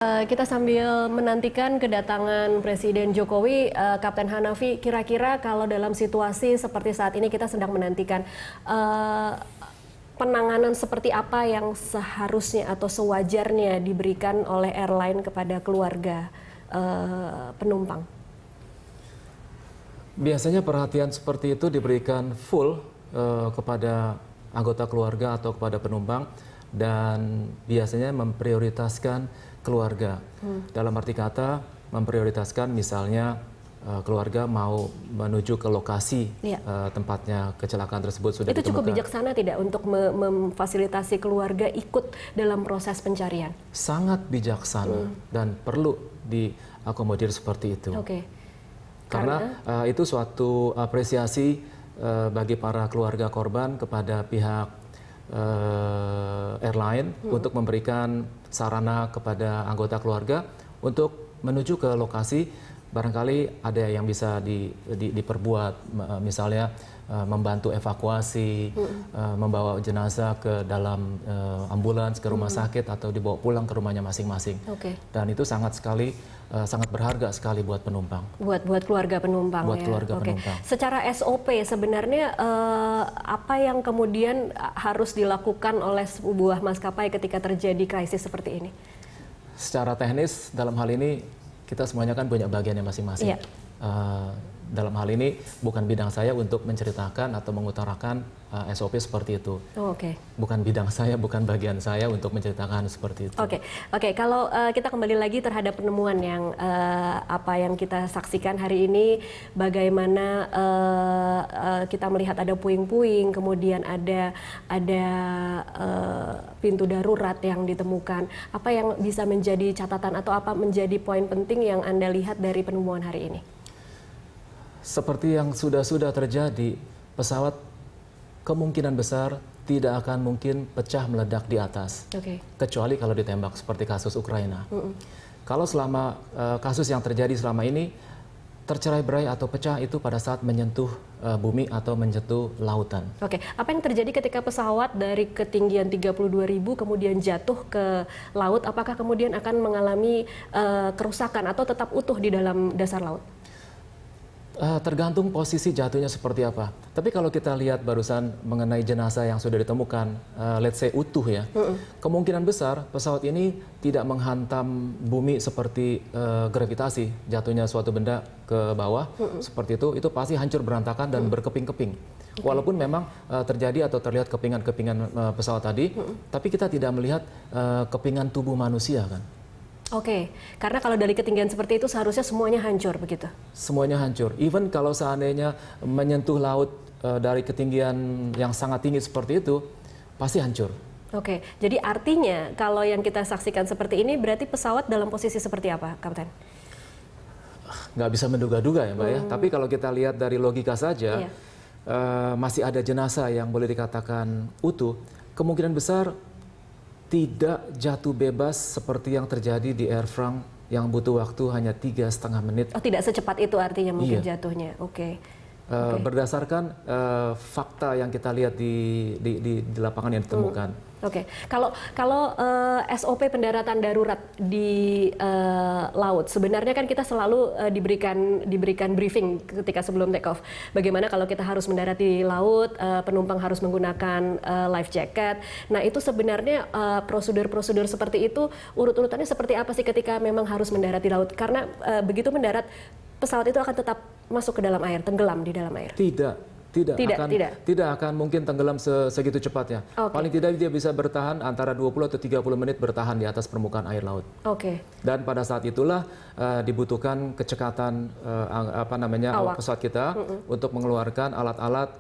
Kita sambil menantikan kedatangan Presiden Jokowi, Kapten Hanafi, kira-kira kalau dalam situasi seperti saat ini kita sedang menantikan penanganan seperti apa yang seharusnya atau sewajarnya diberikan oleh airline kepada keluarga penumpang? Biasanya perhatian seperti itu diberikan full kepada anggota keluarga atau kepada penumpang, dan biasanya memprioritaskan keluarga. Dalam arti kata memprioritaskan misalnya keluarga mau menuju ke lokasi tempatnya kecelakaan tersebut sudah itu ditemukan. Cukup bijaksana tidak untuk memfasilitasi keluarga ikut dalam proses pencarian? Sangat bijaksana dan perlu diakomodir seperti itu. Karena itu suatu apresiasi bagi para keluarga korban kepada pihak airline untuk memberikan sarana kepada anggota keluarga untuk menuju ke lokasi. Barangkali ada yang bisa diperbuat, misalnya membantu evakuasi, membawa jenazah ke dalam ambulans ke rumah sakit atau dibawa pulang ke rumahnya masing-masing. Dan itu sangat berharga sekali buat penumpang. Buat keluarga penumpang. Buat keluarga penumpang. Secara SOP sebenarnya apa yang kemudian harus dilakukan oleh sebuah maskapai ketika terjadi krisis seperti ini? Secara teknis dalam hal ini kita semuanya kan punya bagiannya masing-masing. Dalam hal ini bukan bidang saya untuk menceritakan atau mengutarakan SOP seperti itu. Bukan bidang saya, bukan bagian saya untuk menceritakan seperti itu. Kalau kita kembali lagi terhadap penemuan yang apa yang kita saksikan hari ini, bagaimana kita melihat ada puing-puing, kemudian ada pintu darurat yang ditemukan. Apa yang bisa menjadi catatan atau apa menjadi poin penting yang Anda lihat dari penemuan hari ini? Seperti yang sudah terjadi, pesawat kemungkinan besar tidak akan mungkin pecah meledak di atas, kecuali kalau ditembak seperti kasus Ukraina. Kalau selama kasus yang terjadi selama ini tercerai-berai atau pecah itu pada saat menyentuh bumi atau menyentuh lautan. Apa yang terjadi ketika pesawat dari ketinggian 32.000 kemudian jatuh ke laut? Apakah kemudian akan mengalami kerusakan atau tetap utuh di dalam dasar laut? Tergantung posisi jatuhnya seperti apa. Tapi kalau kita lihat barusan mengenai jenazah yang sudah ditemukan, let's say utuh ya, kemungkinan besar pesawat ini tidak menghantam bumi seperti gravitasi, jatuhnya suatu benda ke bawah seperti itu pasti hancur berantakan dan berkeping-keping. Walaupun memang terjadi atau terlihat kepingan-kepingan pesawat tadi, tapi kita tidak melihat kepingan tubuh manusia kan. Karena kalau dari ketinggian seperti itu seharusnya semuanya hancur begitu? Semuanya hancur. Even kalau seandainya menyentuh laut dari ketinggian yang sangat tinggi seperti itu, pasti hancur. Jadi artinya kalau yang kita saksikan seperti ini berarti pesawat dalam posisi seperti apa, Kapten? Nggak bisa menduga-duga ya Mbak ya, tapi kalau kita lihat dari logika saja, masih ada jenazah yang boleh dikatakan utuh, kemungkinan besar tidak jatuh bebas seperti yang terjadi di Air France yang butuh waktu hanya 3,5 menit. Tidak secepat itu artinya mungkin jatuhnya. Berdasarkan fakta yang kita lihat di lapangan yang ditemukan. Kalau SOP pendaratan darurat di laut, sebenarnya kan kita selalu diberikan briefing ketika sebelum take off. Bagaimana kalau kita harus mendarat di laut, penumpang harus menggunakan life jacket. Nah itu sebenarnya prosedur-prosedur seperti itu, urut-urutannya seperti apa sih ketika memang harus mendarat di laut? Karena begitu mendarat, pesawat itu akan tetap masuk ke dalam air, tenggelam di dalam air. Tidak akan mungkin tenggelam segitu cepatnya. Paling tidak dia bisa bertahan antara 20 atau 30 menit bertahan di atas permukaan air laut. Dan pada saat itulah dibutuhkan kecekatan awak pesawat kita untuk mengeluarkan alat-alat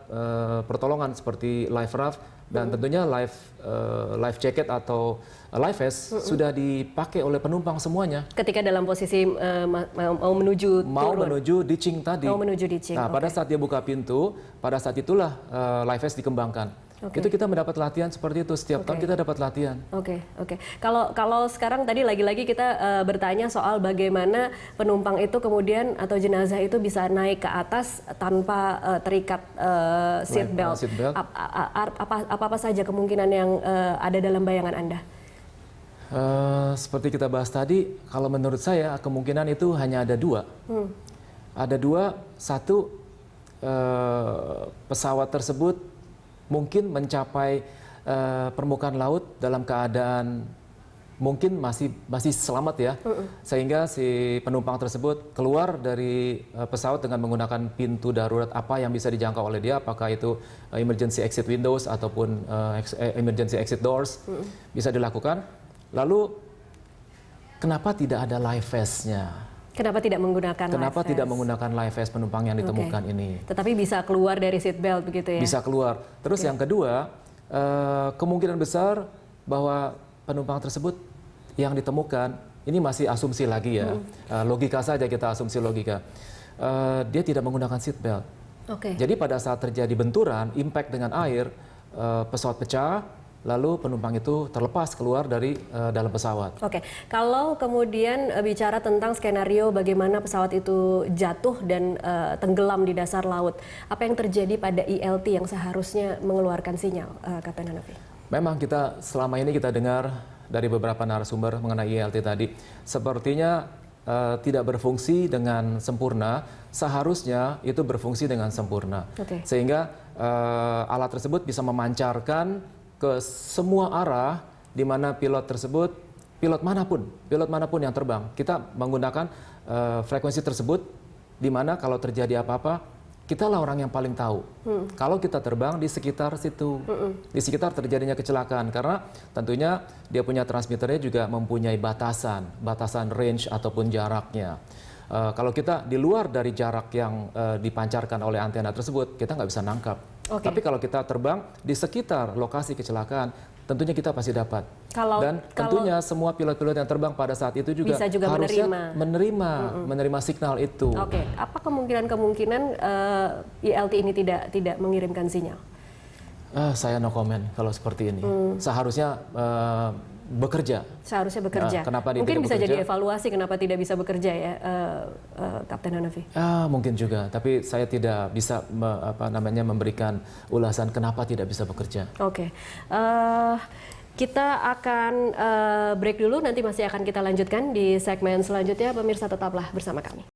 pertolongan seperti life raft dan tentunya life jacket atau life vest sudah dipakai oleh penumpang semuanya. Ketika dalam posisi mau menuju ditching tadi. Nah, pada saat dia buka pintu, pada saat itulah life vest dikembangkan. Itu kita mendapat latihan seperti itu, setiap tahun kita dapat latihan. Kalau sekarang tadi lagi-lagi kita bertanya soal bagaimana penumpang itu kemudian atau jenazah itu bisa naik ke atas tanpa terikat seat belt. Apa saja kemungkinan yang ada dalam bayangan Anda? Seperti kita bahas tadi, kalau menurut saya kemungkinan itu hanya ada dua. Ada dua, satu pesawat tersebut mungkin mencapai permukaan laut dalam keadaan mungkin masih selamat ya, sehingga si penumpang tersebut keluar dari pesawat dengan menggunakan pintu darurat apa yang bisa dijangkau oleh dia, apakah itu emergency exit windows ataupun emergency exit doors, bisa dilakukan. Lalu kenapa tidak ada life vest-nya? Kenapa tidak menggunakan Kenapa tidak menggunakan life vest penumpang yang ditemukan ini? Tetapi bisa keluar dari seat belt begitu ya? Bisa keluar. Terus yang kedua, kemungkinan besar bahwa penumpang tersebut yang ditemukan, ini masih asumsi lagi ya, logika saja kita asumsi logika, dia tidak menggunakan seat belt. Jadi pada saat terjadi benturan, impact dengan air, pesawat pecah, lalu penumpang itu terlepas keluar dari dalam pesawat. Kalau kemudian bicara tentang skenario bagaimana pesawat itu jatuh dan tenggelam di dasar laut, apa yang terjadi pada ILT yang seharusnya mengeluarkan sinyal, Kapten Hanafi? Memang selama ini kita dengar dari beberapa narasumber mengenai ILT tadi, sepertinya tidak berfungsi dengan sempurna. Seharusnya itu berfungsi dengan sempurna, sehingga alat tersebut bisa memancarkan ke semua arah di mana pilot manapun yang terbang. Kita menggunakan frekuensi tersebut di mana kalau terjadi apa-apa, kitalah orang yang paling tahu. Kalau kita terbang di sekitar situ, di sekitar terjadinya kecelakaan, karena tentunya dia punya transmitternya juga mempunyai batasan range ataupun jaraknya. Kalau kita di luar dari jarak yang dipancarkan oleh antena tersebut, kita nggak bisa nangkap. Tapi kalau kita terbang di sekitar lokasi kecelakaan, tentunya kita pasti dapat. Dan tentunya semua pilot-pilot yang terbang pada saat itu juga harusnya menerima signal itu. Apa kemungkinan ILT ini tidak mengirimkan sinyal? Saya no comment kalau seperti ini. Seharusnya bekerja. Kenapa mungkin bisa bekerja? Jadi evaluasi kenapa tidak bisa bekerja ya, Kapten Hanafi? Mungkin juga, tapi saya tidak bisa memberikan ulasan kenapa tidak bisa bekerja. Kita akan break dulu, nanti masih akan kita lanjutkan di segmen selanjutnya. Pemirsa tetaplah bersama kami.